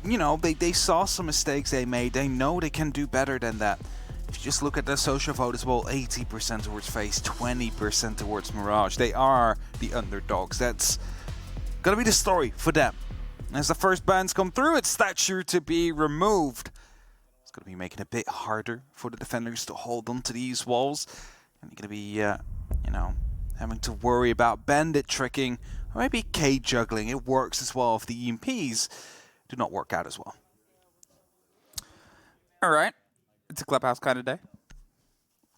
you know, they saw some mistakes they made. They know they can do better than that. If you just look at the social vote as well, 80% towards FaZe, 20% towards Mirage. They are the underdogs. That's gonna be the story for them. As the first bans come through, it's that sure to be removed. It's gonna be making it a bit harder for the defenders to hold on to these walls. And you're gonna be, you know, having to worry about bandit tricking, or maybe K juggling. It works as well if the EMPs do not work out as well. All right. It's a Clubhouse kind of day.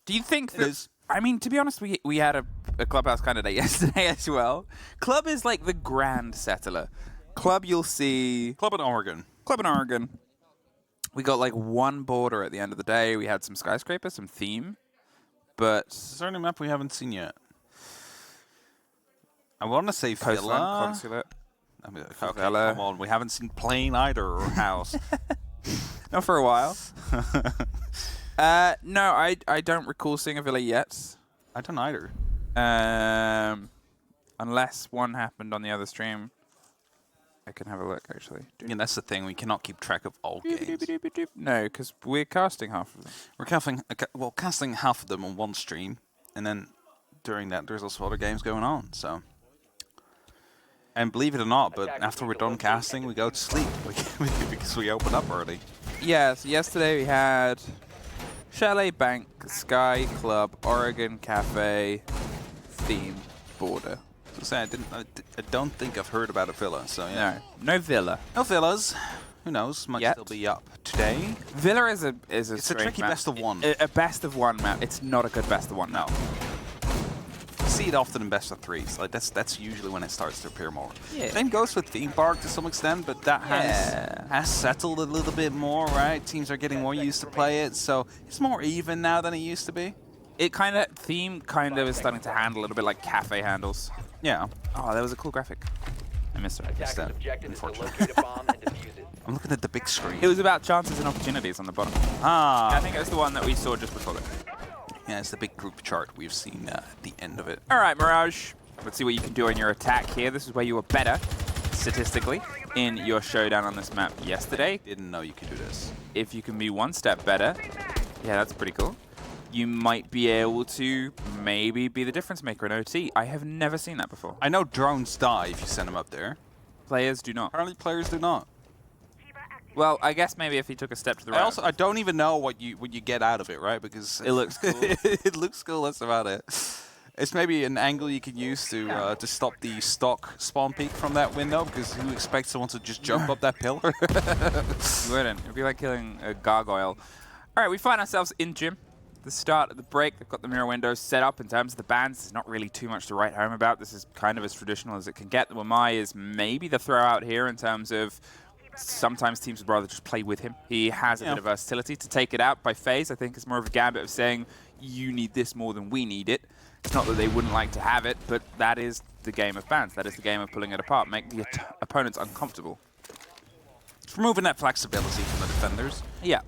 Do you think that... It is. I mean, to be honest, we had a Clubhouse kind of day yesterday as well. Club is like the grand settler. Club, you'll see... Club in Oregon. Club in Oregon. We got like one border at the end of the day. We had some skyscrapers, some theme. But... Is there any map we haven't seen yet? I want to say Villa. Consulate. I mean, okay, come on. We haven't seen Plane either, or House. Not for a while. No, I don't recall seeing a Villa yet. I don't either. Unless one happened on the other stream. I can have a look, actually. Yeah, that's the thing. We cannot keep track of all games. No, because we're casting half of them. We're casting half of them on one stream, and then during that, there's also other games going on. So, and believe it or not, but after we're done casting, we go to sleep because we open up early. Yeah. So yesterday we had Chalet, Bank, Sky, Club, Oregon, Cafe, Theme, Border. So I don't think I've heard about a Villa. So yeah. No Villa. No Villas. Who knows? Might still be up today. Villa is a It's a tricky map. best of one. A best of one map. It's not a good best of one map. No. You see it often in best of threes. Like that's usually when it starts to appear more. Yeah. Same goes with Theme Park to some extent, but that has settled a little bit more, right? Teams are getting more used to play it, so it's more even now than it used to be. Theme kind of is starting to handle a little bit like Cafe handles. Yeah. Oh, that was a cool graphic. I missed it. Unfortunately. I'm looking at the big screen. It was about chances and opportunities on the bottom. Ah. I think it was the one that we saw just before that. Yeah, it's the big group chart we've seen at the end of it. All right, Mirage. Let's see what you can do on your attack here. This is where you were better, statistically, in your showdown on this map yesterday. Didn't know you could do this. If you can be one step better, yeah, that's pretty cool. You might be able to maybe be the difference maker in OT. I have never seen that before. I know drones die if you send them up there. Players do not. Apparently players do not. Well, I guess maybe if he took a step to the right. I don't even know what you get out of it, right? Because it looks cool. It looks cool. That's about it. It's maybe an angle you could use to stop the stock spawn peek from that window, because who expects someone to just jump up that pillar? You wouldn't. It'd be like killing a gargoyle. All right, we find ourselves in gym. The start of the break, they've got the mirror windows set up. In terms of the bans, there's not really too much to write home about. This is kind of as traditional as it can get. The Wamai is maybe the throw out here in terms of sometimes teams would rather just play with him. He has a bit of versatility. To take it out by FaZe, I think, is more of a gambit of saying, you need this more than we need it. It's not that they wouldn't like to have it, but that is the game of bans. That is the game of pulling it apart, make the opponents uncomfortable. It's removing that flexibility from the defenders. Yeah.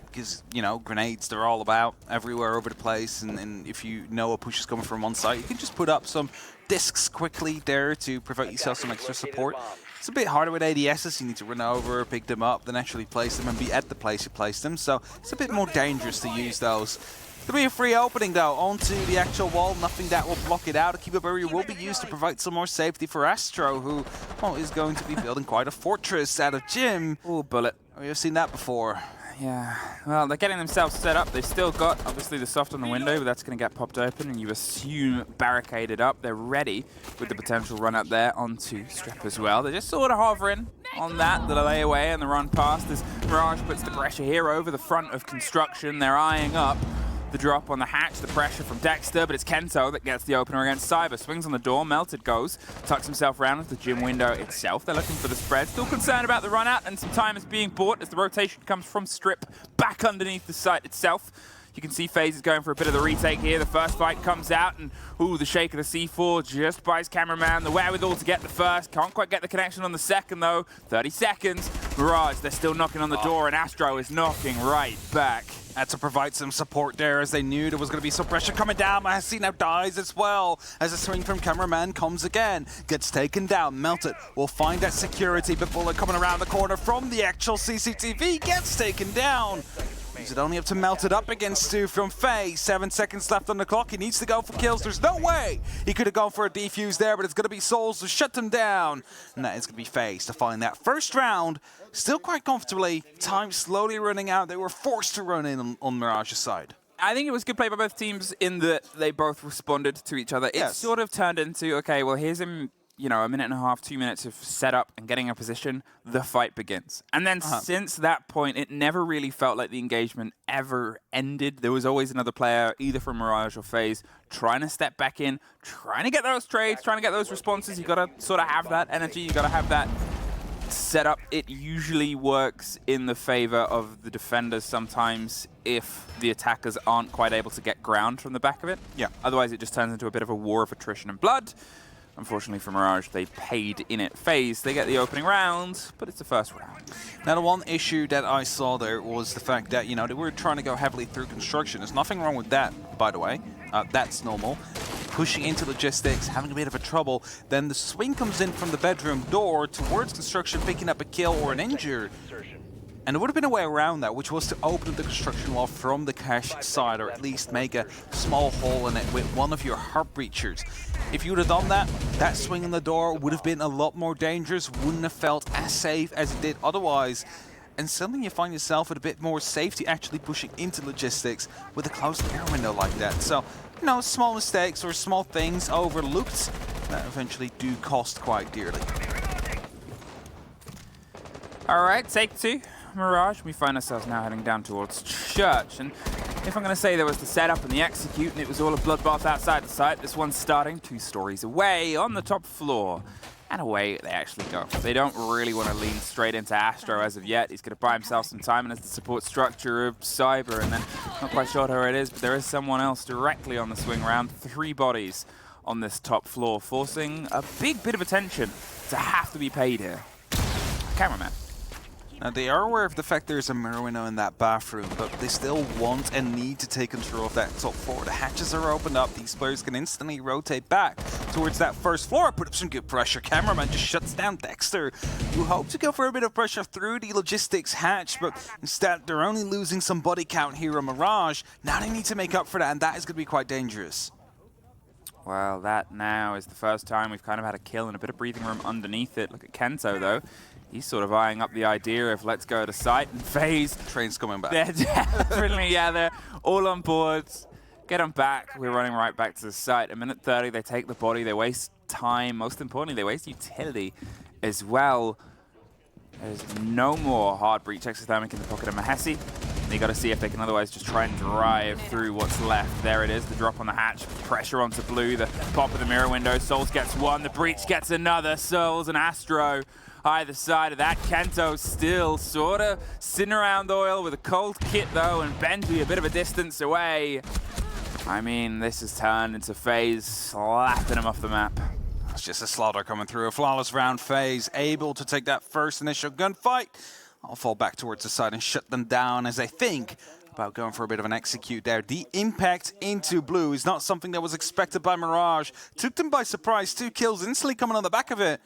Because, you know, grenades, they're all about everywhere over the place, and if you know a push is coming from one side, you can just put up some discs quickly there to provide yourself some extra support. It's a bit harder with ADSs. You need to run over, pick them up, then actually place them and be at the place you place them, so it's a bit more dangerous to use those. There'll be a free opening, though, onto the actual wall. Nothing that will block it out. A Cuba barrier will be used to provide some more safety for Astro, who is going to be building quite a fortress out of gym. Ooh, bullet. We've seen that before. Yeah, well, they're getting themselves set up. They've still got, obviously, the soft on the window, but that's going to get popped open, and you assume barricaded up. They're ready with the potential run up there onto Strep as well. They're just sort of hovering on that, the layaway and the run past as Mirage puts the pressure here over the front of construction. They're eyeing up the drop on the hatch, the pressure from Dexter, but it's Kento that gets the opener against Cyber. Swings on the door, melted goes, tucks himself around with the gym window itself. They're looking for the spread. Still concerned about the run out, and some time is being bought as the rotation comes from Strip back underneath the site itself. You can see FaZe is going for a bit of the retake here. The first fight comes out, and ooh, the shake of the C4 just buys cameraman the wherewithal to get the first. Can't quite get the connection on the second, though. 30 seconds. Mirage, they're still knocking on the door, and Astro is knocking right back. Had to provide some support there as they knew there was going to be some pressure coming down. Mahasi now dies as well as a swing from cameraman comes again. Gets taken down. Melted will find that security, but Bullet coming around the corner from the actual CCTV gets taken down. Is it only up to Melted up against Stu from FaZe? 7 seconds left on the clock. He needs to go for kills. There's no way he could have gone for a defuse there, but it's going to be Souls to shut them down. And that is going to be FaZe to find that first round. Still quite comfortably. Time slowly running out. They were forced to run in on Mirage's side. I think it was good play by both teams in that they both responded to each other. It sort of turned into, okay, well, here's him, you know, a minute and a half, 2 minutes of setup and getting a position. The fight begins. And then since that point, it never really felt like the engagement ever ended. There was always another player, either from Mirage or FaZe, trying to step back in, trying to get those trades, trying to get those responses. You got to sort of have that energy. You got to have that setup. It usually works in the favor of the defenders sometimes if the attackers aren't quite able to get ground from the back of it. Yeah. Otherwise, it just turns into a bit of a war of attrition and blood. Unfortunately for Mirage, they paid in it. FaZe, they get the opening round, but it's the first round. Now, the one issue that I saw there was the fact that, you know, they were trying to go heavily through construction. There's nothing wrong with that, by the way. That's normal. Pushing into logistics, having a bit of a trouble. Then the swing comes in from the bedroom door towards construction, picking up a kill or an injury. And there would have been a way around that, which was to open up the construction wall from the cache side, or at least make a small hole in it with one of your heart breachers. If you would have done that, that swing in the door would have been a lot more dangerous, wouldn't have felt as safe as it did otherwise. And suddenly you find yourself with a bit more safety actually pushing into logistics with a closed air window like that. So, you know, small mistakes or small things overlooked that eventually do cost quite dearly. All right, take two. Mirage, we find ourselves now heading down towards Church. And if I'm going to say there was the setup and the execute and it was all a bloodbath outside the site, this one's starting 2 stories away on the top floor. And away they actually go. They don't really want to lean straight into Astro as of yet. He's going to buy himself some time and as the support structure of Cyber, and then not quite sure who it is, but there is someone else directly on the swing round. 3 bodies on this top floor, forcing a big bit of attention to have to be paid here. Cameraman. Now, they are aware of the fact there's a mirror window in that bathroom, but they still want and need to take control of that top floor. The hatches are opened up. These players can instantly rotate back towards that first floor. Put up some good pressure. Cameraman just shuts down Dexter, who hope to go for a bit of pressure through the logistics hatch, but instead they're only losing some body count here on Mirage. Now they need to make up for that, and that is going to be quite dangerous. Well, that now is the first time we've kind of had a kill and a bit of breathing room underneath it. Look at Kento, though. He's sort of eyeing up the idea of let's go to site and FaZe. Train's coming back. They're definitely, yeah, they're all on board. Get them back. We're running right back to the site. A minute 30, they take the body. They waste time. Most importantly, they waste utility as well. There's no more hard breach exothermic in the pocket of Mahesi. They got to see if they can otherwise just try and drive through what's left. There it is, the drop on the hatch, pressure onto Blue, the pop of the mirror window. Souls gets one, the breach gets another. Souls and Astro either side of that. Kento still sort of sitting around oil with a cold kit though, and Benji a bit of a distance away. I mean, this has turned into FaZe slapping him off the map. It's just a slaughter coming through. A flawless round. FaZe able to take that first initial gunfight. I'll fall back towards the side and shut them down as I think about going for a bit of an execute there. The impact into Blue is not something that was expected by Mirage. Took them by surprise. 2 kills instantly coming on the back of it.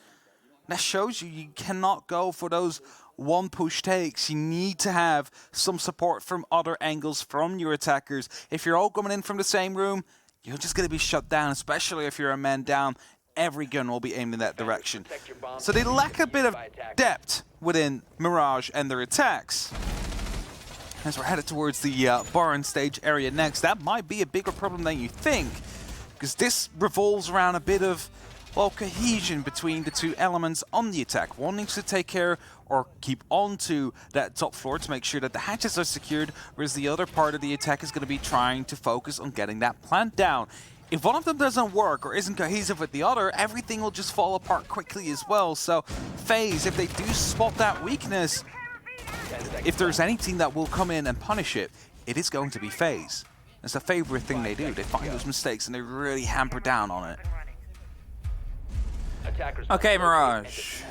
That shows you cannot go for those one push takes. You need to have some support from other angles from your attackers. If you're all coming in from the same room, you're just going to be shut down, especially if you're a man down. Every gun will be aimed in that direction. So they lack a bit of depth within Mirage and their attacks. As we're headed towards the barn stage area next, that might be a bigger problem than you think, because this revolves around a bit of, well, cohesion between the 2 elements on the attack. One needs to take care or keep on to that top floor to make sure that the hatches are secured, whereas the other part of the attack is going to be trying to focus on getting that plant down. If one of them doesn't work or isn't cohesive with the other, everything will just fall apart quickly as well. So FaZe, if they do spot that weakness, if there's any team that will come in and punish it, it is going to be FaZe. It's a favorite thing they do. They find those mistakes and they really hamper down on it. Okay, Mirage.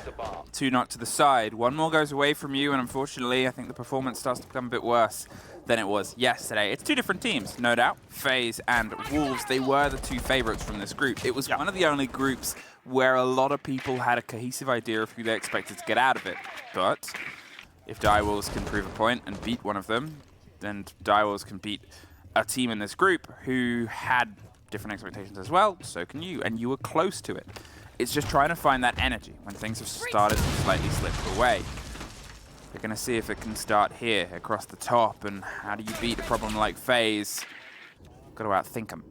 2 knocked to the side. 1 more goes away from you, and unfortunately, I think the performance starts to become a bit worse than it was yesterday. It's 2 different teams, no doubt. FaZe and Wolves, they were the 2 favorites from this group. It was one of the only groups where a lot of people had a cohesive idea of who they expected to get out of it. But if Direwolves can prove a point and beat one of them, then Direwolves can beat a team in this group who had different expectations as well. So can you, and you were close to it. It's just trying to find that energy when things have started to slightly slip away. We're going to see if it can start here, across the top, and how do you beat a problem like FaZe? Got to outthink them.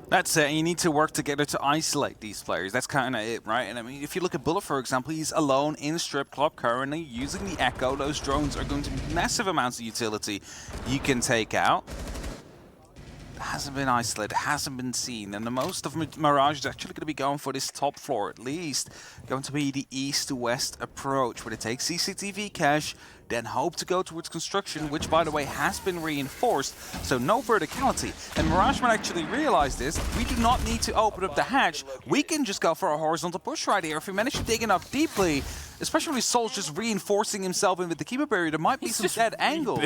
That's it. You need to work together to isolate these players. That's kind of it, right? And I mean, if you look at Bullet, for example, he's alone in Strip Club currently using the Echo. Those drones are going to be massive amounts of utility you can take out. Hasn't been isolated, hasn't been seen, and the most of Mirage is actually going to be going for this top floor, at least going to be the east to west approach, where they take CCTV cache, then hope to go towards construction, which by the way has been reinforced, so no verticality. And Mirage might actually realize this. We do not need to open up the hatch, we can just go for a horizontal push right here. If we manage to dig enough deeply, especially with Soul's just reinforcing himself in with the keeper barrier, there might be some dead angles.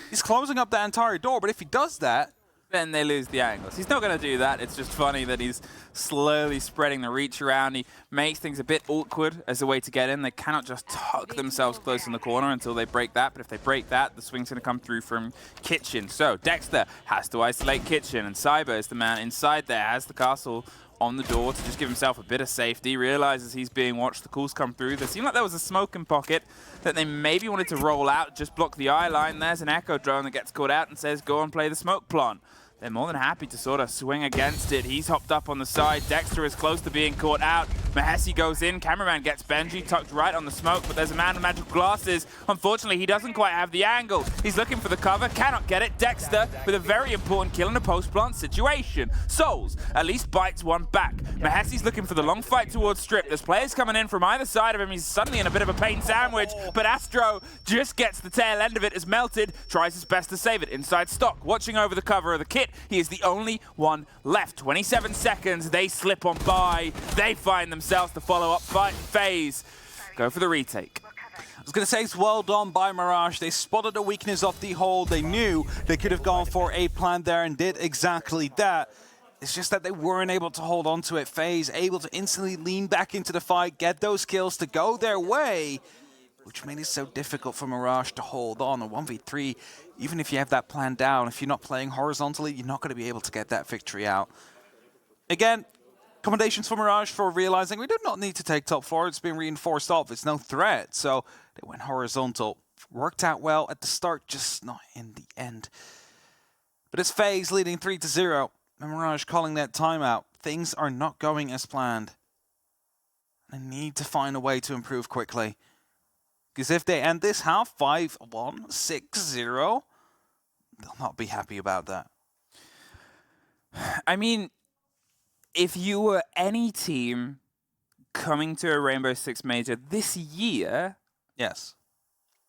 He's closing up that entire door, but if he does that, then they lose the angles. He's not going to do that. It's just funny that he's slowly spreading the reach around. He makes things a bit awkward as a way to get in. They cannot just tuck themselves close in the corner until they break that. But if they break that, the swing's going to come through from Kitchen. So Dexter has to isolate Kitchen, and Cyber is the man inside there, has the castle on the door to just give himself a bit of safety, realizes he's being watched, the calls come through. There seemed like there was a smoke in pocket that they maybe wanted to roll out, just block the eye line. There's an Echo drone that gets caught out and says, go and play the smoke plant. They're more than happy to sort of swing against it. He's hopped up on the side. Dexter is close to being caught out. Mahesi goes in. Cameraman gets Benji tucked right on the smoke, but there's a man with magical glasses. Unfortunately, he doesn't quite have the angle. He's looking for the cover, cannot get it. Dexter with a very important kill in a post-plant situation. Souls at least bites one back. Mahesi's looking for the long fight towards Strip. There's players coming in from either side of him. He's suddenly in a bit of a pain sandwich, but Astro just gets the tail end of it as Melted tries his best to save it. Inside stock, watching over the cover of the kit. He is the only one left. 27 seconds, they slip on by. They find themselves the follow-up fight. FaZe go for the retake. I was going to say it's well done by Mirage. They spotted the weakness of the hole. They knew they could have gone for a plan there and did exactly that. It's just that they weren't able to hold on to it. FaZe able to instantly lean back into the fight, get those kills to go their way, which made it so difficult for Mirage to hold on. A 1v3, even if you have that plan down, if you're not playing horizontally, you're not going to be able to get that victory out. Again, commendations for Mirage for realizing we do not need to take top floor. It's been reinforced off. It's no threat. So they went horizontal. Worked out well at the start, just not in the end. But it's FaZe leading 3-0. And Mirage calling that timeout. Things are not going as planned. They need to find a way to improve quickly. Because if they end this half 5-1, 6-0, they'll not be happy about that. I mean, if you were any team coming to a Rainbow Six Major this year, yes,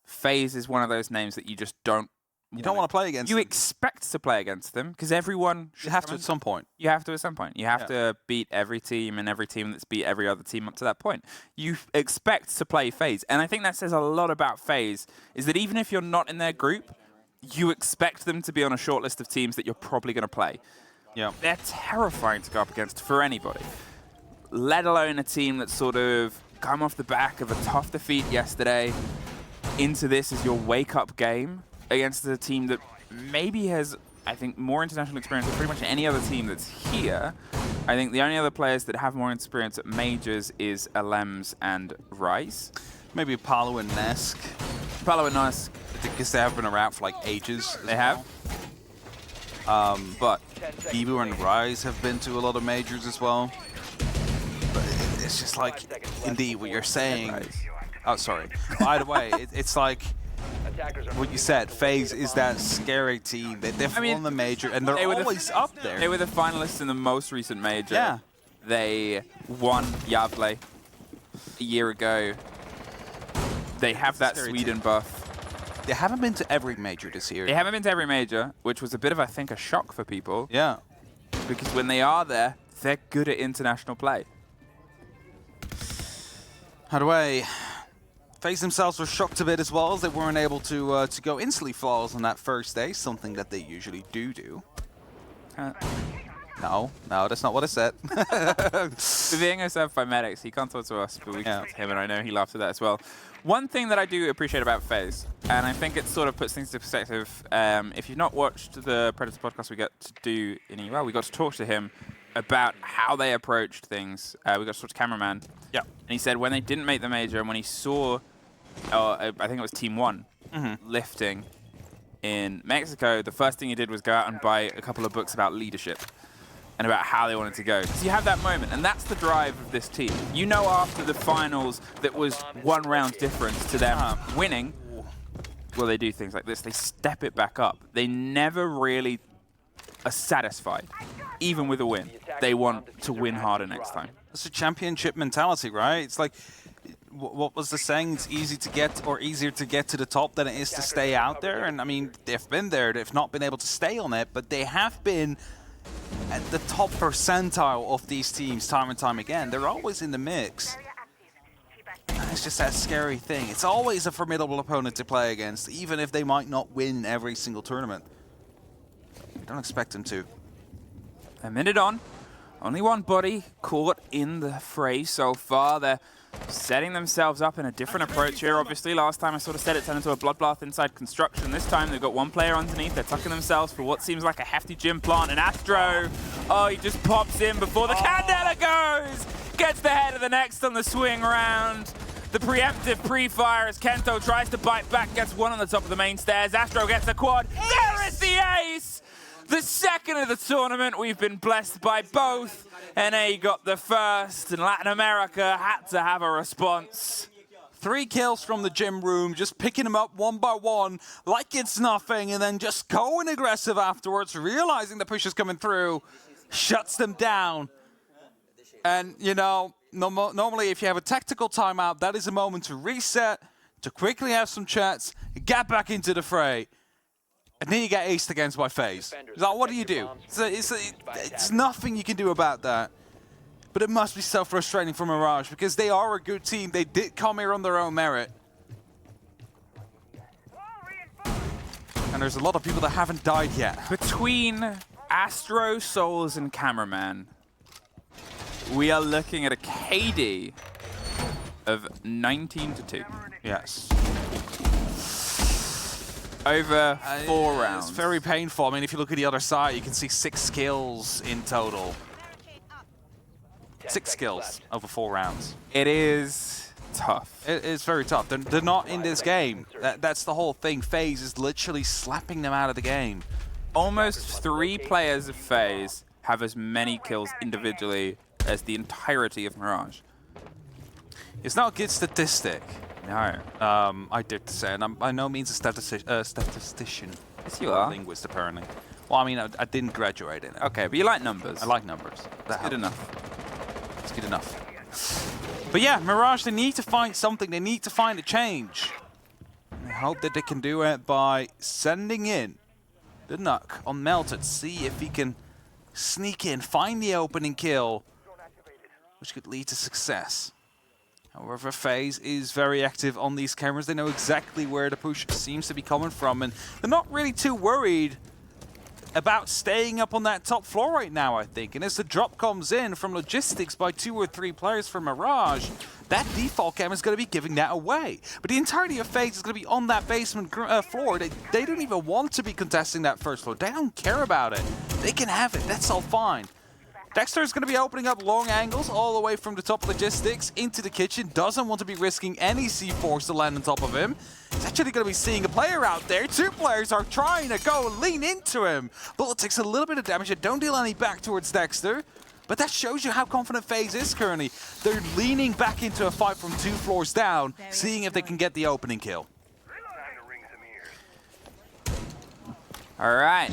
FaZe is one of those names that you just don't. You don't want to play against them. You expect to play against them because everyone. You have to at some point. You have to at some point. You have to beat every team and every team that's beat every other team up to that point. You expect to play FaZe. And I think that says a lot about FaZe, is that even if you're not in their group, you expect them to be on a short list of teams that you're probably going to play. Yeah. They're terrifying to go up against for anybody, let alone a team that's sort of come off the back of a tough defeat yesterday into this as your wake-up game against a team that maybe has, I think, more international experience than pretty much any other team that's here. I think the only other players that have more experience at majors is Alems and Rice. Maybe Paolo and Nesk. Paolo and Nesk. Because they have been around for like ages. They have. But Ebu and Rise have been to a lot of majors as well. But it's just like, indeed, what you're saying. Oh, sorry. By the way, it's like what you said. FaZe is that scary team. They've won the major, and they're always up there. They were the finalists in the most recent major. Yeah. They won Yavle a year ago. They have that Sweden buff. They haven't been to every major this year. They haven't been to every major, which was a bit of, I think, a shock for people. Yeah. Because when they are there, they're good at international play. By the way, FaZe themselves were shocked a bit as well, as they weren't able to go instantly flawless on that first day, something that they usually do. No, that's not what I said. Being herself by medics, he can't talk to us, but we can talk to him, and I know he laughed at that as well. One thing that I do appreciate about FaZe, and I think it sort of puts things into perspective, if you've not watched the Predator podcast we got to do in EUL, we got to talk to him about how they approached things. We got to talk to cameraman. Yeah. And he said when they didn't make the major, and when he saw, I think it was Team 1, lifting in Mexico, the first thing he did was go out and buy a couple of books about leadership and about how they wanted to go. So you have that moment, and that's the drive of this team. You know, after the finals, that was 1 round difference to them winning. Well, they do things like this. They step it back up. They never really are satisfied, even with a win. They want to win harder next time. It's a championship mentality, right? It's like, what was the saying? It's easy to get, or easier to get to the top than it is to stay out there. And I mean, they've been there. They've not been able to stay on it, but they have been at the top percentile of these teams time and time again. They're always in the mix. And it's just that scary thing. It's always a formidable opponent to play against, even if they might not win every single tournament. You don't expect them to. A minute on. Only one body caught in the fray so far. They're setting themselves up in a different approach here. Obviously, last time I sort of said it turned into a bloodbath inside construction. This time they've got one player underneath. They're tucking themselves for what seems like a hefty gym plant. And Astro, oh, he just pops in before the Candela goes. Gets the head of the next on the swing round. The preemptive pre-fire as Kento tries to bite back, gets one on the top of the main stairs. Astro gets a quad. There is the ace! The second of the tournament. We've been blessed by both. NA got the first, and Latin America had to have a response. 3 kills from the gym room, just picking them up one by one like it's nothing, and then just going aggressive afterwards, realizing the push is coming through, shuts them down. And, you know, normally if you have a tactical timeout, that is a moment to reset, to quickly have some chats, get back into the fray. And then you get aced against by FaZe. Like, what do you do? It's nothing you can do about that. But it must be so frustrating for Mirage, because they are a good team. They did come here on their own merit. And there's a lot of people that haven't died yet. Between Astro, Souls, and Cameraman, we are looking at a KD of 19-2. Yes. Over 4 rounds. It's very painful. I mean, if you look at the other side, you can see 6 kills in total. 6 kills over 4 rounds. It is tough. It is very tough. They're not in this game. That's the whole thing. FaZe is literally slapping them out of the game. Almost 3 players of FaZe have as many kills individually as the entirety of Mirage. It's not a good statistic. No. I dare to say, and I'm by no means a statistician. Yes, you are. A linguist, apparently. Well, I mean, I didn't graduate in it. Okay, but you like numbers. I like numbers. That's good enough. It's good enough. But yeah, Mirage, they need to find something. They need to find a change. I hope that they can do it by sending in the Nuck on Melted. See if he can sneak in, find the opening kill, which could lead to success. However, FaZe is very active on these cameras. They know exactly where the push seems to be coming from, and they're not really too worried about staying up on that top floor right now, I think. And as the drop comes in from logistics by 2 or 3 players from Mirage, that default cam is going to be giving that away. But the entirety of FaZe is going to be on that basement floor. They don't even want to be contesting that first floor. They don't care about it. They can have it. That's all fine. Dexter is going to be opening up long angles all the way from the top logistics into the kitchen. Doesn't want to be risking any C4s to land on top of him. He's actually going to be seeing a player out there. 2 players are trying to go and lean into him. Bullet takes a little bit of damage. It don't deal any back towards Dexter. But that shows you how confident FaZe is currently. They're leaning back into a fight from 2 floors down, seeing if they can get the opening kill. All right.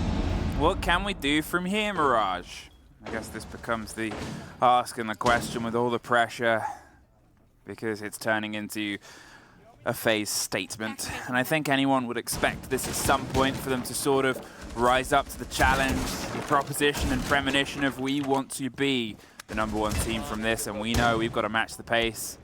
What can we do from here, Mirage? I guess this becomes the ask and the question with all the pressure, because it's turning into a FaZe statement. And I think anyone would expect this at some point for them to sort of rise up to the challenge, the proposition and premonition of we want to be the #1 team from this, and we know we've got to match the pace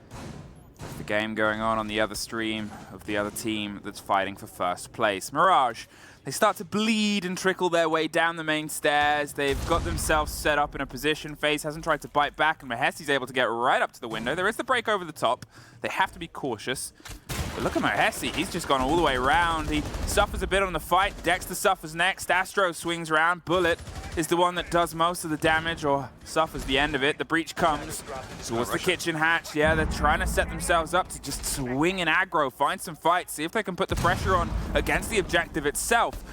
of the game going on the other stream of the other team that's fighting for first place. Mirage, they start to bleed and trickle their way down the main stairs. They've got themselves set up in a position. FaZe hasn't tried to bite back, and Mahesi's able to get right up to the window. There is the break over the top. They have to be cautious. But look at Mahesi, he's just gone all the way around. He suffers a bit on the fight. Dexter suffers next. Astro swings around. Bullet is the one that does most of the damage or suffers the end of it. The breach comes towards the kitchen hatch. Yeah, they're trying to set themselves up to just swing and aggro, find some fights, see if they can put the pressure on against the objective itself.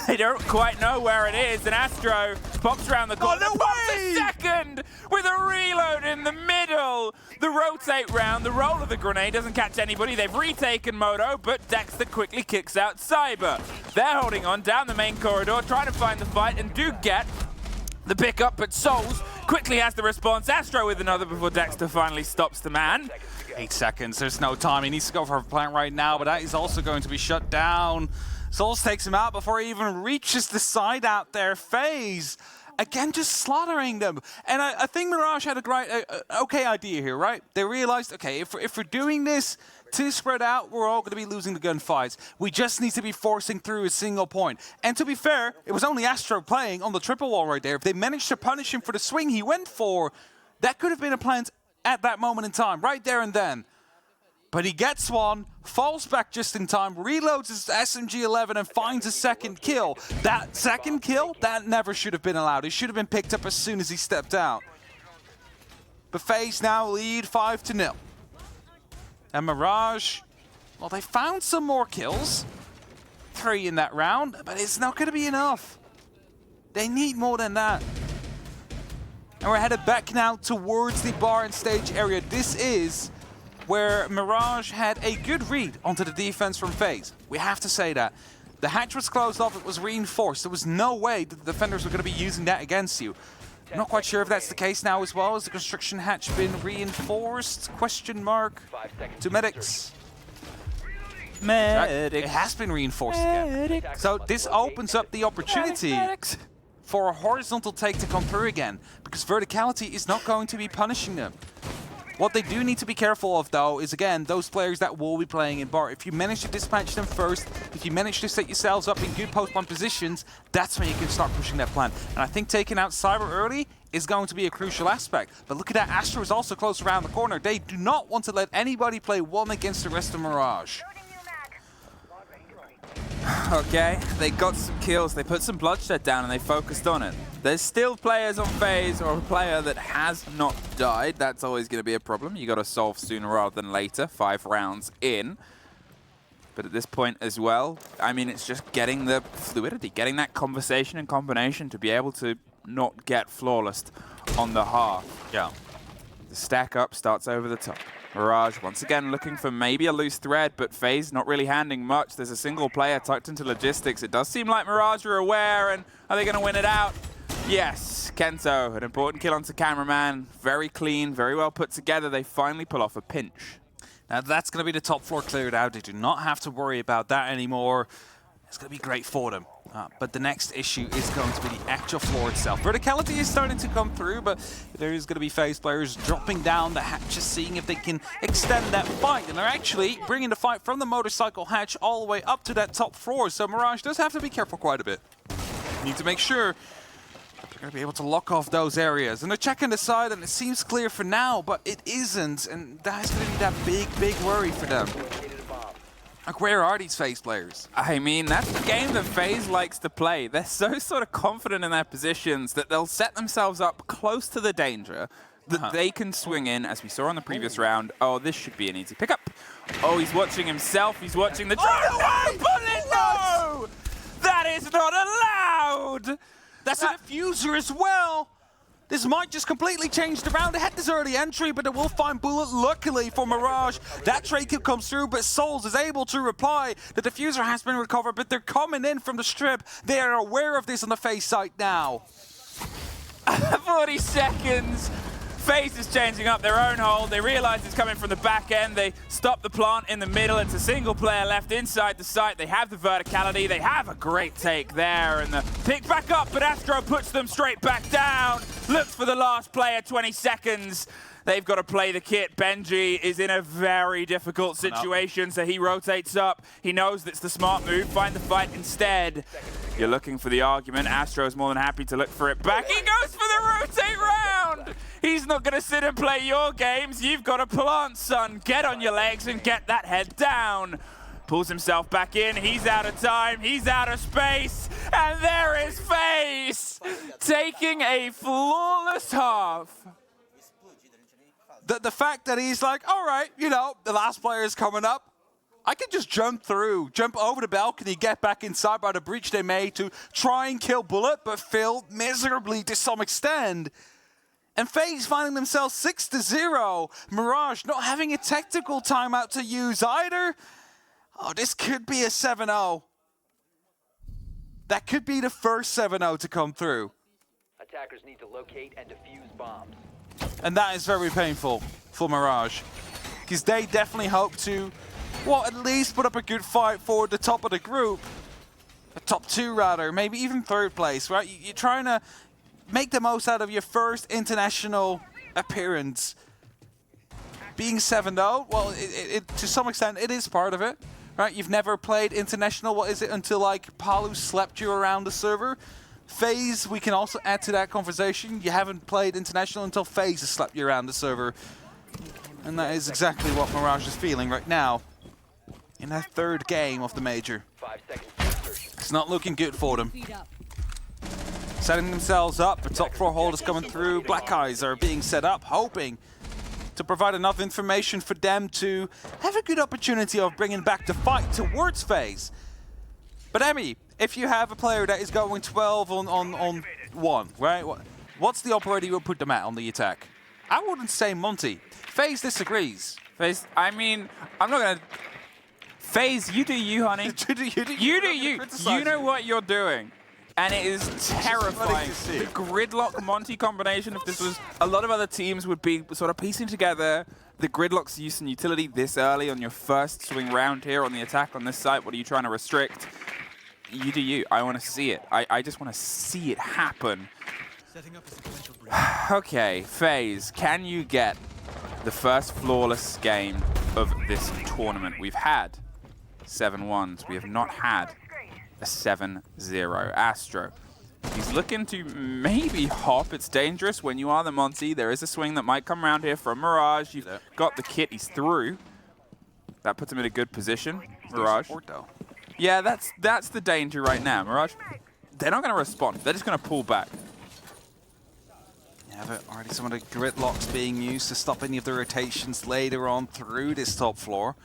They don't quite know where it is, and Astro pops around the corner. Oh, no pops way! a second with a reload in the middle. The rotate round, the roll of the grenade doesn't catch anybody. They've retaken Moto, but Dexter quickly kicks out Cyber. They're holding on down the main corridor, trying to find the fight, and do get the pickup, but Souls quickly has the response. Astro with another before Dexter finally stops the man. 8 seconds, there's no time. He needs to go for a plant right now, but that is also going to be shut down. Souls takes him out before he even reaches the side out there. FaZe, again, just slaughtering them. And I think Mirage had a great, okay idea here, right? They realized, okay, if we're doing this too spread out, we're all going to be losing the gunfights. We just need to be forcing through a single point. And to be fair, it was only Astro playing on the triple wall right there. If they managed to punish him for the swing he went for, that could have been a plant at that moment in time, right there and then. But he gets one, falls back just in time, reloads his SMG-11 and finds a second kill. That second kill, that never should have been allowed. It should have been picked up as soon as he stepped out. But FaZe now lead 5-0. And Mirage, well, they found some more kills. 3 in that round, but it's not going to be enough. They need more than that. And we're headed back now towards the bar and stage area. This is where Mirage had a good read onto the defense from FaZe. We have to say that. The hatch was closed off, it was reinforced. There was no way that the defenders were going to be using that against you. I'm not quite sure if that's the case now as well. Has the construction hatch been reinforced? Question mark. To medics. It has been reinforced again. So this opens up the opportunity for a horizontal take to come through again, because verticality is not going to be punishing them. What they do need to be careful of, though, is, again, those players that will be playing in bar. If you manage to dispatch them first, if you manage to set yourselves up in good post-plant positions, that's when you can start pushing that plan. And I think taking out Cyber early is going to be a crucial aspect. But look at that, Astro is also close around the corner. They do not want to let anybody play one against the rest of Mirage. Okay, they got some kills, they put some bloodshed down and they focused on it. There's still players on FaZe or a player that has not died. That's always going to be a problem. You got to solve sooner rather than later, 5 rounds in. But at this point as well, I mean, it's just getting the fluidity, getting that conversation and combination to be able to not get flawless on the half. Yeah. The stack up starts over the top. Mirage once again looking for maybe a loose thread, but FaZe not really handing much. There's a single player tucked into logistics. It does seem like Mirage are aware, and are they going to win it out? Yes, Kento, an important kill onto cameraman. Very clean, very well put together. They finally pull off a pinch. Now that's going to be the top floor cleared out. They do not have to worry about that anymore. It's going to be great for them. But the next issue is going to be the actual floor itself. Verticality is starting to come through, but there is going to be FaZe players dropping down the hatches, seeing if they can extend that fight. And they're actually bringing the fight from the motorcycle hatch all the way up to that top floor. So Mirage does have to be careful quite a bit. You need to make sure they're going to be able to lock off those areas. And they're checking the side, and it seems clear for now, but it isn't. And that's going to be that big worry for them. Like, where are these FaZe players? I mean, that's the game that FaZe likes to play. They're so sort of confident in their positions that they'll set themselves up close to the danger that they can swing in, as we saw on the previous round. Oh, this should be an easy pickup. Oh, he's watching himself. He's watching the drone. No! That is not allowed! That's a diffuser as well. This might just completely change the round. They had this early entry, but they will find Bullet. Luckily for Mirage, that trade kill comes through, but Souls is able to reply. The diffuser has been recovered, but they're coming in from the strip. They are aware of this on the FaZe site now. 40 seconds. FaZe is changing up their own hold. They realize it's coming from the back end. They stop the plant in the middle. It's a single player left inside the site. They have the verticality. They have a great take there. And the pick back up, but Astro puts them straight back down. Looks for the last player, 20 seconds. They've got to play the kit. Benji is in a very difficult situation, so he rotates up. He knows that's the smart move. Find the fight instead. You're looking for the argument. Astro's more than happy to look for it back. He goes for the rotate round! He's not going to sit and play your games. You've got to plant, son. Get on your legs and get that head down. Pulls himself back in. He's out of time. He's out of space. And there is FaZe taking a flawless half. The fact that he's like, all right, you know, the last player is coming up. I can just jump over the balcony, get back inside by the breach they made to try and kill Bullet, but failed miserably to some extent. And FaZe finding themselves 6-0. Mirage not having a tactical timeout to use either. Oh, this could be a 7-0. That could be the first 7-0 to come through. Attackers need to locate and defuse bombs. And that is very painful for Mirage, because they definitely hope to, well, at least put up a good fight for the top of the group. The top two, rather, maybe even third place, right? You're trying to make the most out of your first international appearance. Being 7-0, well, to some extent, it is part of it, right? You've never played international, what is it, until like Palu slapped you around the server. FaZe, we can also add to that conversation. You haven't played international until FaZe has slapped you around the server. And that is exactly what Mirage is feeling right now in their third game of the Major. 5 seconds to insertion. It's not looking good for them. Setting themselves up, the top 4 holders coming through. Black Eyes are being set up, hoping to provide enough information for them to have a good opportunity of bringing back the fight towards FaZe. But Emmy, if you have a player that is going 12 on 1, right? What's the operator you would put them at on the attack? I wouldn't say Monty. FaZe disagrees. FaZe, I mean, I'm not going to... FaZe, you do you, honey. You do you. You know what you're doing. And it is terrifying. The Gridlock Monty combination, if this was... A lot of other teams would be sort of piecing together the Gridlock's use and utility this early on your first swing round here on the attack on this site. What are you trying to restrict? You do you. I want to see it. I just want to see it happen. Okay, FaZe, can you get the first flawless game of this tournament? We've had 7-1s. We have not had a 7-0. Astro, he's looking to maybe hop. It's dangerous when you are the Monty. There is a swing that might come around here from Mirage. You've got the kit. He's through. That puts him in a good position. Mirage. Yeah, that's the danger right now. Mirage, they're not going to respond. They're just going to pull back. Yeah, but already some of the Gridlocks being used to stop any of the rotations later on through this top floor.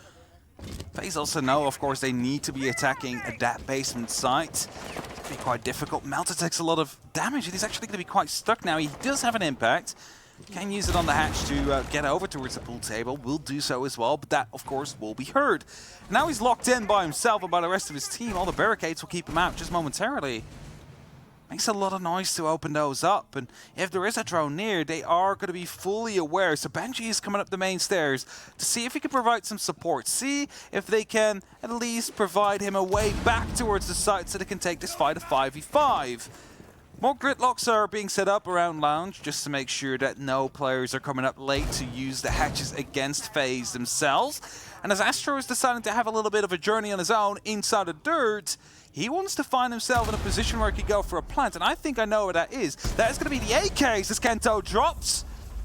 FaZe also know, of course, they need to be attacking that basement site. It's going to be quite difficult. Melter takes a lot of damage, and he's actually going to be quite stuck now. He does have an impact. Can use it on the hatch to get over towards the pool table. Will do so as well, but that, of course, will be heard. Now he's locked in by himself and by the rest of his team. All the barricades will keep him out just momentarily. Makes a lot of noise to open those up, and if there is a drone near, they are going to be fully aware. So Benji is coming up the main stairs to see if he can provide some support. See if they can at least provide him a way back towards the site so they can take this fight a 5v5. More Gridlocks are being set up around Lounge just to make sure that no players are coming up late to use the hatches against FaZe themselves. And as Astro is deciding to have a little bit of a journey on his own inside the dirt, he wants to find himself in a position where he can go for a plant, and I think I know what that is. That is going to be the AKs as Kento drops.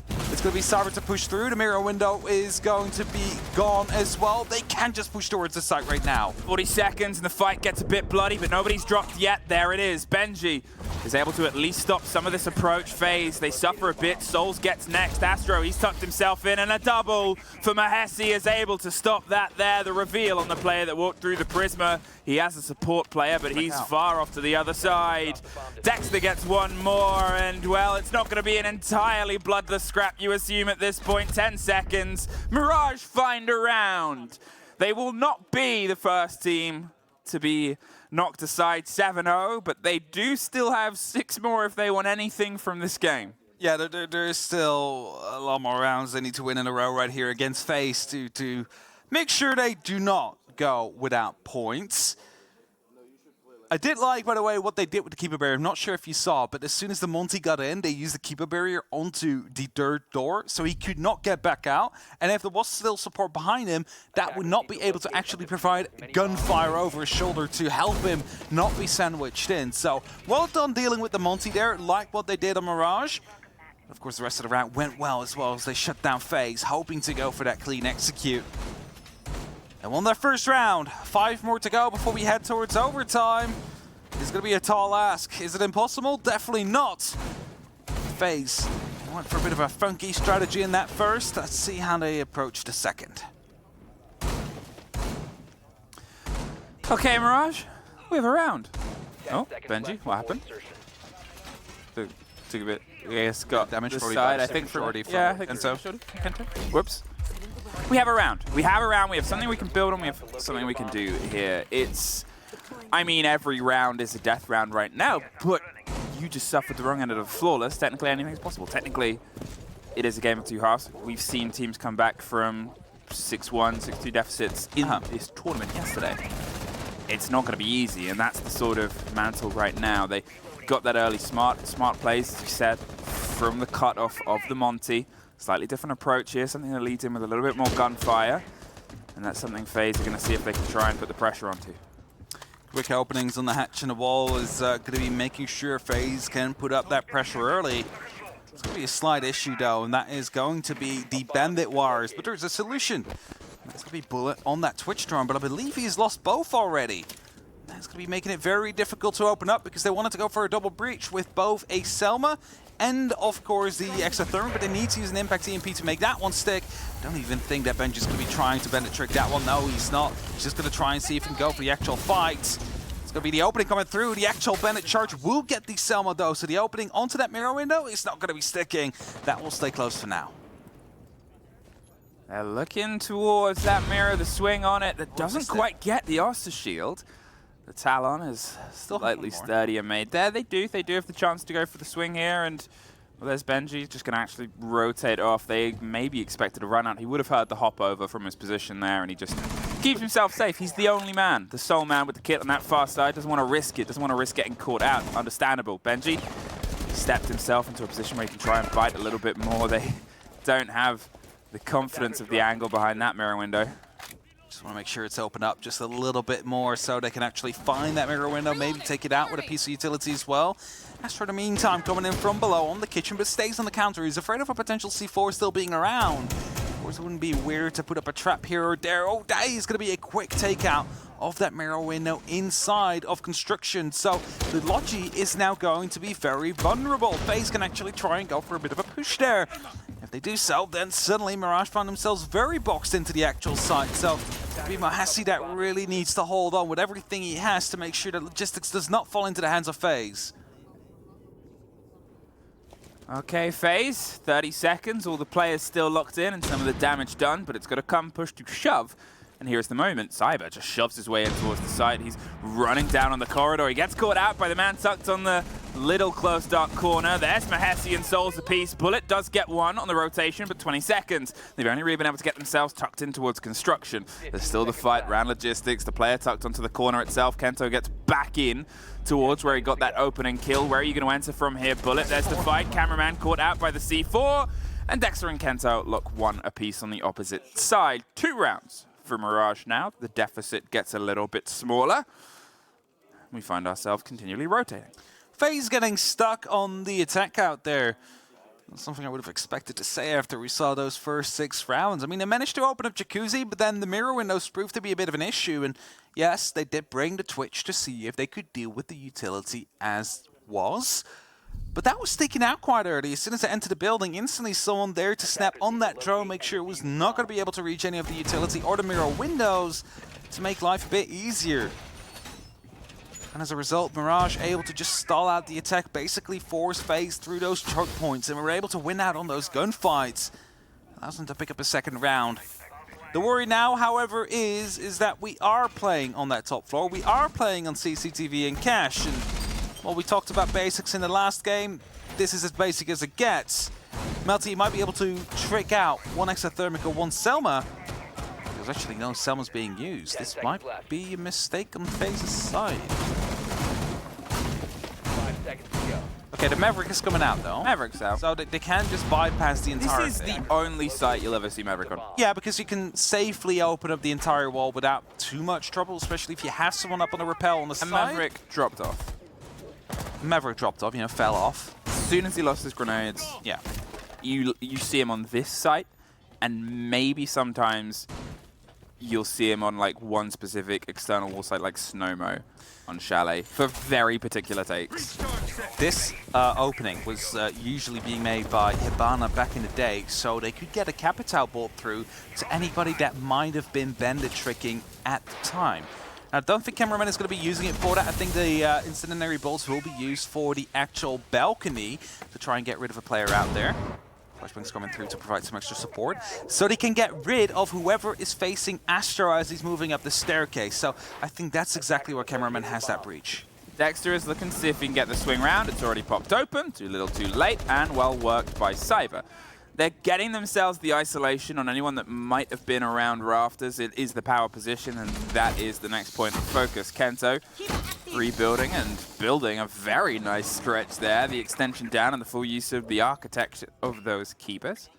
It's going to be Cyber to push through. The mirror window is going to be gone as well. They can just push towards the site right now. 40 seconds and the fight gets a bit bloody, but nobody's dropped yet. There it is. Benji is able to at least stop some of this approach. FaZe, they suffer a bit. Souls gets next. Astro, he's tucked himself in, and a double for Mahesi is able to stop that there. The reveal on the player that walked through the Prisma. He has a support player, but he's far off to the other side. Dexter gets one more, and, well, it's not going to be an entirely bloodless scrap, you assume, at this point. 10 seconds. Mirage find a round. They will not be the first team to be knocked aside 7-0, but they do still have 6 more if they want anything from this game. Yeah, there is still a lot more rounds they need to win in a row right here against FaZe to make sure they do not go without points. I did like, by the way, what they did with the keeper barrier. I'm not sure if you saw, but as soon as the Monty got in, they used the keeper barrier onto the third door, so he could not get back out. And if there was still support behind him, that would not be able to actually provide gunfire over his shoulder to help him not be sandwiched in. So, well done dealing with the Monty there, like what they did on Mirage. Of course, the rest of the round went well as they shut down FaZe, hoping to go for that clean execute. And won their first round. 5 more to go before we head towards overtime. It's going to be a tall ask. Is it impossible? Definitely not. FaZe went for a bit of a funky strategy in that first. Let's see how they approach the second. Okay, Mirage, we have a round. Oh, Benji, what happened? Took a bit. Yes, got damage the probably side. by I think shorty from yeah, I think Kento. Kento. Whoops. We have a round. We have a round. We have something we can build on. We have something we can do here. It's, I mean, every round is a death round right now, but you just suffered the wrong end of the flawless. Technically, anything's possible. Technically, it is a game of two halves. We've seen teams come back from 6-1, 6-2 deficits in this tournament yesterday. It's not going to be easy, and that's the sort of mantle right now. They got that early smart plays, as you said, from the cutoff of the Monty. Slightly different approach here, something that leads in with a little bit more gunfire. And that's something FaZe are going to see if they can try and put the pressure onto. Quick openings on the hatch and the wall is going to be making sure FaZe can put up that pressure early. It's going to be a slight issue though, and that is going to be the bandit wires. But there's a solution. That's going to be Bullet on that Twitch drone, but I believe he's lost both already. That's going to be making it very difficult to open up because they wanted to go for a double breach with both a Selma and, of course, the exothermic, but they need to use an impact EMP to make that one stick. Don't even think that Benji's going to be trying to bandit trick that one. No, he's not. He's just going to try and see if he can go for the actual fight. It's going to be the opening coming through. The actual bandit charge will get the Selma, though, so the opening onto that mirror window is not going to be sticking. That will stay closed for now. They're looking towards that mirror, the swing on it that doesn't quite get the Oster shield. The Talon is slightly sturdier made there. They do have the chance to go for the swing here, and well, there's Benji just going to actually rotate off. They maybe expected a run out. He would have heard the hop over from his position there, and he just keeps himself safe. He's the only man, the sole man with the kit on that far side. Doesn't want to risk it, doesn't want to risk getting caught out. Understandable. Benji stepped himself into a position where he can try and bite a little bit more. They don't have the confidence of the angle behind that mirror window. Just want to make sure it's open up just a little bit more so they can actually find that mirror window, maybe take it out with a piece of utility as well. As for the meantime, coming in from below on the kitchen, but stays on the counter. He's afraid of a potential C4 still being around. Of course, it wouldn't be weird to put up a trap here or there. Oh, that is going to be a quick takeout of that mirror window inside of construction. So the Logi is now going to be very vulnerable. FaZe can actually try and go for a bit of a push there. If they do so, then suddenly Mirage found themselves very boxed into the actual site. So it'll be Mahasi that really needs to hold on with everything he has to make sure that logistics does not fall into the hands of FaZe. Okay, FaZe, 30 seconds, all the players still locked in and some of the damage done, but it's got to come push to shove. And here's the moment. Cyber just shoves his way in towards the site. He's running down on the corridor. He gets caught out by the man tucked on the little close dark corner. There's Mahesi and Souls the piece. Bullet does get one on the rotation, but 20 seconds. They've only really been able to get themselves tucked in towards construction. There's still the fight around logistics. The player tucked onto the corner itself. Kento gets back in towards where he got that opening kill. Where are you going to enter from here, Bullet? There's the fight. Cameraman caught out by the C4. And Dexter and Kento lock one apiece on the opposite side. 2 rounds for Mirage now. The deficit gets a little bit smaller. We find ourselves continually rotating. FaZe getting stuck on the attack out there. That's something I would have expected to say after we saw those first 6 rounds. I mean, they managed to open up Jacuzzi, but then the mirror windows proved to be a bit of an issue. And yes, they did bring the Twitch to see if they could deal with the utility as was. But that was sticking out quite early. As soon as I entered the building, instantly someone there to snap on that drone, make sure it was not going to be able to reach any of the utility or the mirror windows to make life a bit easier. And as a result, Mirage able to just stall out the attack, basically force FaZe through those choke points, and we're able to win out on those gunfights. Allows them to pick up a second round. The worry now, however, is that we are playing on that top floor. We are playing on CCTV and cash, and well, we talked about basics in the last game. this is as basic as it gets. Melty might be able to trick out one extra thermic or one Selma. There's actually no Selmas being used. This might be a mistake on FaZe's side. 5 seconds to go. Okay, the Maverick is coming out though. Maverick's out. So they can just bypass the entire This is thing. the only site you'll ever see Maverick on. Yeah, because you can safely open up the entire wall without too much trouble, especially if you have someone up on the rappel on the And side. Maverick dropped off. Maverick dropped off, fell off. As soon as he lost his grenades, Yeah. you see him on this site, and maybe sometimes you'll see him on like one specific external wall site like Snowmo on Chalet for very particular takes. This opening was usually being made by Hibana back in the day, so they could get a Capital bolt through to anybody that might have been bandit tricking at the time. Now, I don't think Cameraman is going to be using it for that. I think the incendiary bolts will be used for the actual balcony to try and get rid of a player out there. Flashbang's coming through to provide some extra support, so they can get rid of whoever is facing Astro as he's moving up the staircase. So I think that's exactly where Cameraman has that breach. Dexter is looking to see if he can get the swing round. It's already popped open, too little too late, and well worked by Cyber. They're getting themselves the isolation on anyone that might have been around rafters. It is the power position, and that is the next point of focus. Kento rebuilding and building a very nice stretch there. The extension down and the full use of the architecture of those keepers.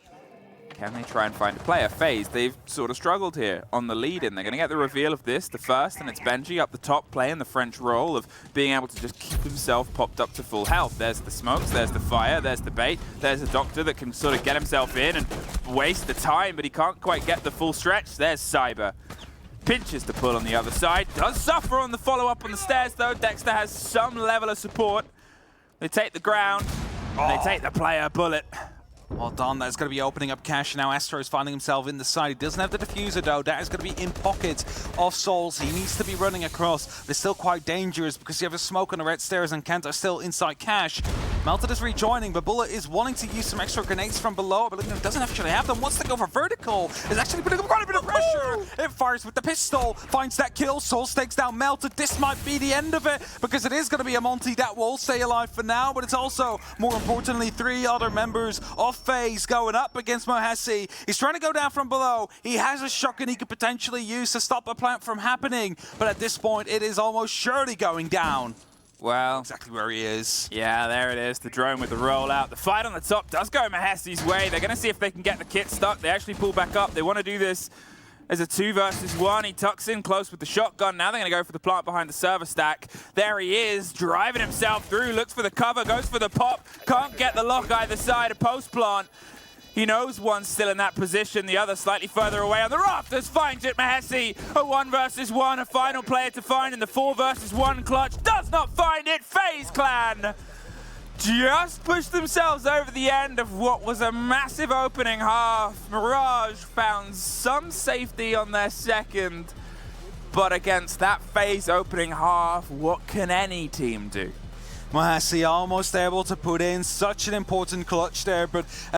Can they try and find a player? FaZe, they've sort of struggled here on the lead-in. They're going to get the reveal of this, the first, and it's Benji up the top playing the French role of being able to just keep himself popped up to full health. There's the smokes, there's the fire, there's the bait, there's a doctor that can sort of get himself in and waste the time, but he can't quite get the full stretch. There's Cyber. Pinches the pull on the other side. Does suffer on the follow-up on the stairs, though. Dexter has some level of support. They take the ground, and they take the player bullet. Well done, that's going to be opening up cash now. Astro is finding himself in the side. He doesn't have the diffuser though. That is going to be in pocket of Souls. He needs to be running across. They're still quite dangerous because you have a smoke on the red stairs and Kent are still inside cash. Melted is rejoining, but Bullet is wanting to use some extra grenades from below, but doesn't actually have them. Wants to go for vertical. Is actually putting quite a bit of pressure. It fires with the pistol, finds that kill. Souls takes down Melted. This might be the end of it because it is going to be a Monty that will stay alive for now, but it's also, more importantly, 3 other members of FaZe going up against Mohesi. He's trying to go down from below. He has a shotgun he could potentially use to stop a plant from happening, but at this point, it is almost surely going down. Well, Exactly where he is. yeah, there it is. The drone with the rollout. The fight on the top does go Mahesi's way. They're going to see if they can get the kit stuck. They actually pull back up. They want to do this as a 2 versus 1. He tucks in close with the shotgun. Now they're going to go for the plant behind the server stack. There he is, driving himself through. Looks for the cover, goes for the pop. Can't get the lock either side. A post plant. He knows one's still in that position, the other slightly further away on the rafters, finds it, Mahesi, a 1 versus 1, a final player to find in the 4 versus 1 clutch, does not find it, FaZe Clan just pushed themselves over the end of what was a massive opening half. Mirage found some safety on their second, but against that FaZe opening half, what can any team do? Mohesi almost able to put in such an important clutch there, but